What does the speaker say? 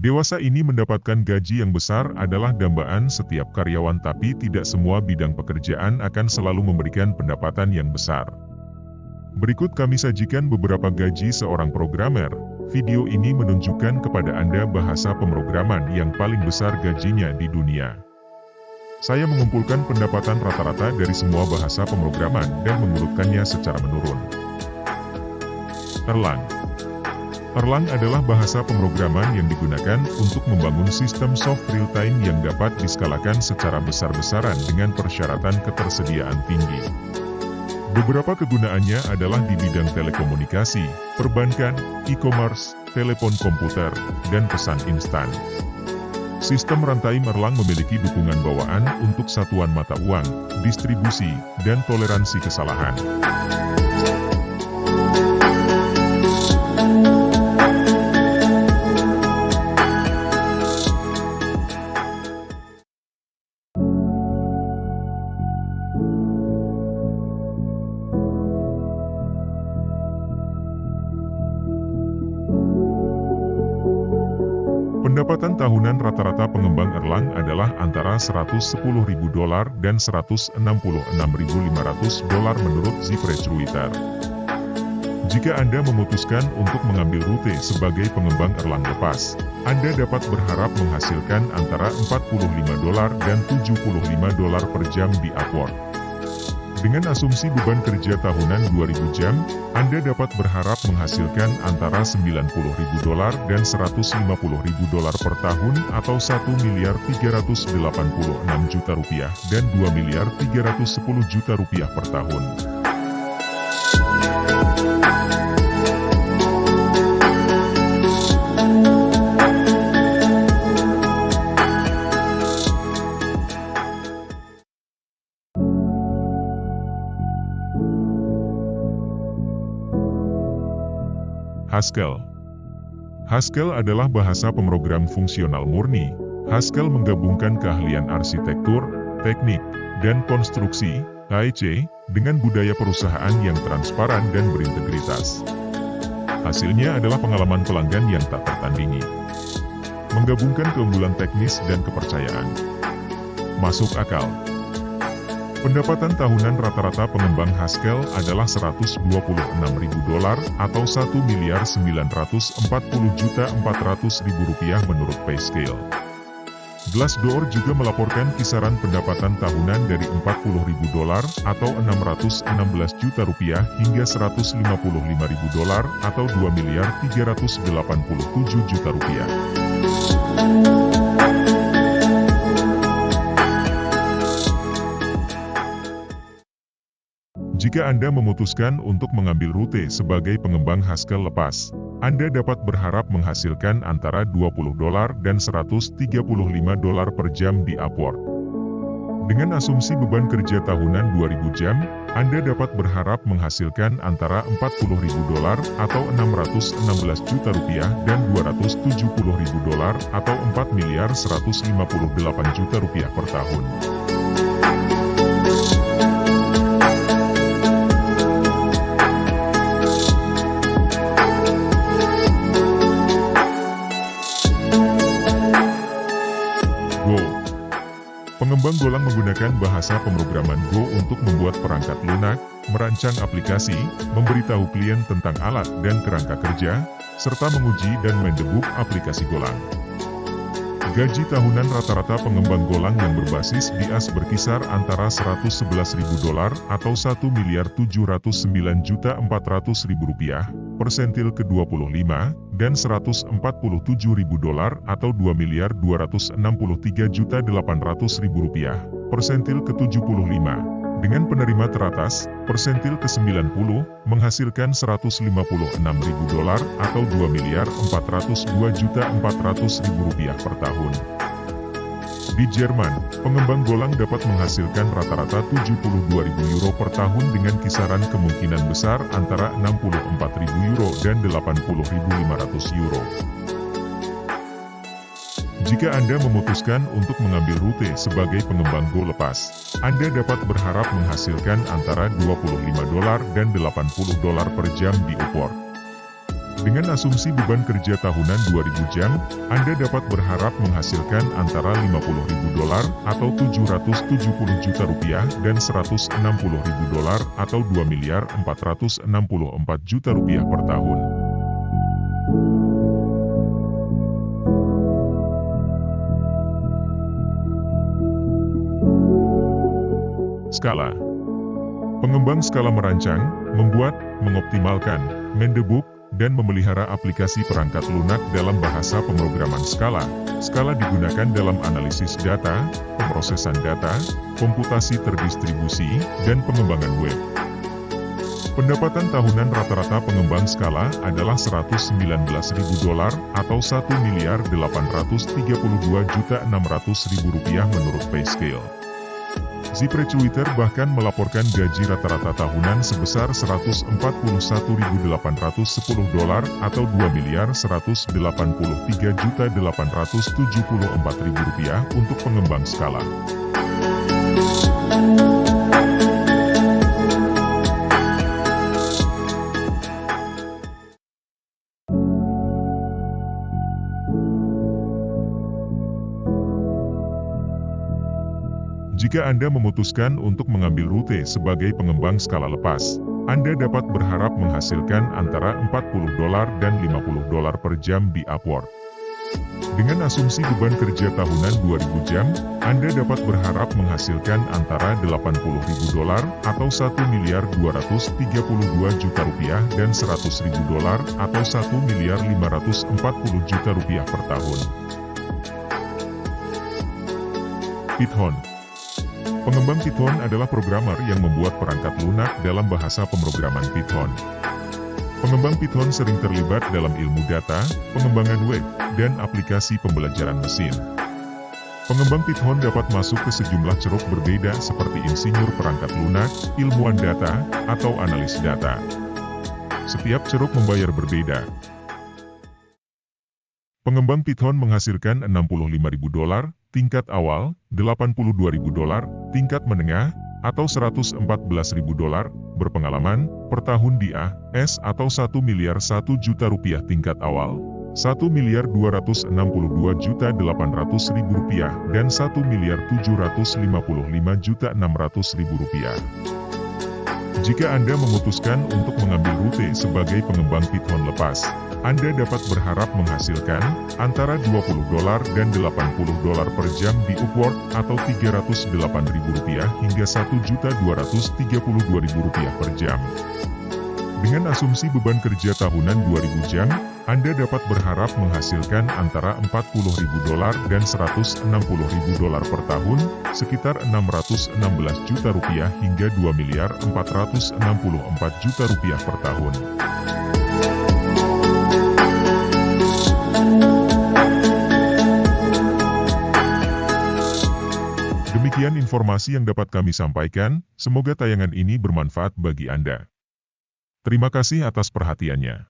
Dewasa ini mendapatkan gaji yang besar adalah dambaan setiap karyawan, tapi tidak semua bidang pekerjaan akan selalu memberikan pendapatan yang besar. Berikut kami sajikan beberapa gaji seorang programmer. Video ini menunjukkan kepada Anda bahasa pemrograman yang paling besar gajinya di dunia. Saya mengumpulkan pendapatan rata-rata dari semua bahasa pemrograman dan mengurutkannya secara menurun. Erlang. Erlang adalah bahasa pemrograman yang digunakan untuk membangun sistem soft real-time yang dapat diskalakan secara besar-besaran dengan persyaratan ketersediaan tinggi. Beberapa kegunaannya adalah di bidang telekomunikasi, perbankan, e-commerce, telepon komputer, dan pesan instan. Sistem runtime Erlang memiliki dukungan bawaan untuk satuan mata uang, distribusi, dan toleransi kesalahan. Pendapatan tahunan rata-rata pengembang Erlang adalah antara $110.000 dan $166.500 menurut ZipRecruiter. Jika Anda memutuskan untuk mengambil rute sebagai pengembang Erlang lepas, Anda dapat berharap menghasilkan antara $45 dan $75 per jam di Upwork. Dengan asumsi beban kerja tahunan 2.000 jam, Anda dapat berharap menghasilkan antara $90.000 dan $150.000 per tahun atau $1.386 juta dan $2.310 juta per tahun. Haskell. Haskell adalah bahasa pemrogram fungsional murni. Haskell menggabungkan keahlian arsitektur, teknik, dan konstruksi, (AEC), dengan budaya perusahaan yang transparan dan berintegritas. Hasilnya adalah pengalaman pelanggan yang tak tertandingi. Menggabungkan keunggulan teknis dan kepercayaan. Masuk akal. Pendapatan tahunan rata-rata pengembang Haskell adalah $126.000 atau $1.940.400.000 menurut PayScale. Glassdoor juga melaporkan kisaran pendapatan tahunan dari $40.000 atau $616 juta hingga $155.000 atau $2.387 juta. Jika Anda memutuskan untuk mengambil rute sebagai pengembang Haskell lepas, Anda dapat berharap menghasilkan antara $20 dan $135 per jam di Upwork. Dengan asumsi beban kerja tahunan 2.000 jam, Anda dapat berharap menghasilkan antara $40.000 atau $616 juta dan $270.000 atau $4.158 juta per tahun. Pengembang Golang menggunakan bahasa pemrograman Go untuk membuat perangkat lunak, merancang aplikasi, memberitahu klien tentang alat dan kerangka kerja, serta menguji dan mendebug aplikasi Golang. Gaji tahunan rata-rata pengembang Golang yang berbasis di AS berkisar antara $111.000 atau $1.709.400.000 persentil ke-25, dan $147.000 atau $2.263.800.000 persentil ke-75. Dengan penerima teratas, persentil ke-90, menghasilkan $156.000 atau $2.402.400.000 per tahun. Di Jerman, pengembang Golang dapat menghasilkan rata-rata €72.000 per tahun dengan kisaran kemungkinan besar antara €64.000 dan €80.500. Jika Anda memutuskan untuk mengambil rute sebagai pengembang Go lepas, Anda dapat berharap menghasilkan antara $25 dan $80 per jam di Upwork. Dengan asumsi beban kerja tahunan 2.000 jam, Anda dapat berharap menghasilkan antara $50.000 atau 770 juta rupiah dan $160.000 atau 2.464 juta rupiah per tahun. Skala. Pengembang skala merancang, membuat, mengoptimalkan, mendebuk, dan memelihara aplikasi perangkat lunak dalam bahasa pemrograman skala. Skala digunakan dalam analisis data, pemrosesan data, komputasi terdistribusi, dan pengembangan web. Pendapatan tahunan rata-rata pengembang skala adalah $119.000 atau 1.832.600.000 rupiah menurut PayScale. ZipRecruiter bahkan melaporkan gaji rata-rata tahunan sebesar $141.810 atau $2.183.874.000 untuk pengembang skala. Jika Anda memutuskan untuk mengambil rute sebagai pengembang skala lepas, Anda dapat berharap menghasilkan antara $40 dan $50 per jam di Upwork. Dengan asumsi beban kerja tahunan 2.000 jam, Anda dapat berharap menghasilkan antara $80.000 atau 1.232 juta rupiah dan $100.000 atau 1.540 juta rupiah per tahun. Python. Pengembang Python adalah programmer yang membuat perangkat lunak dalam bahasa pemrograman Python. Pengembang Python sering terlibat dalam ilmu data, pengembangan web, dan aplikasi pembelajaran mesin. Pengembang Python dapat masuk ke sejumlah ceruk berbeda seperti insinyur perangkat lunak, ilmuwan data, atau analis data. Setiap ceruk membayar berbeda. Pengembang Python menghasilkan $65.000 tingkat awal, $82.000 tingkat menengah, atau $114.000 berpengalaman per tahun di AS atau 1 miliar 1 juta rupiah tingkat awal, 1.262.800.000 rupiah dan 1.755.600.000 rupiah. Jika Anda memutuskan untuk mengambil rute sebagai pengembang Python lepas, Anda dapat berharap menghasilkan antara $20 dan $80 per jam di Upwork atau Rp308.000 hingga Rp1.232.000 per jam. Dengan asumsi beban kerja tahunan 2.000 jam, Anda dapat berharap menghasilkan antara $40.000 dan $160.000 per tahun, sekitar Rp616 juta hingga Rp2.464 juta per tahun. Demikian informasi yang dapat kami sampaikan, semoga tayangan ini bermanfaat bagi Anda. Terima kasih atas perhatiannya.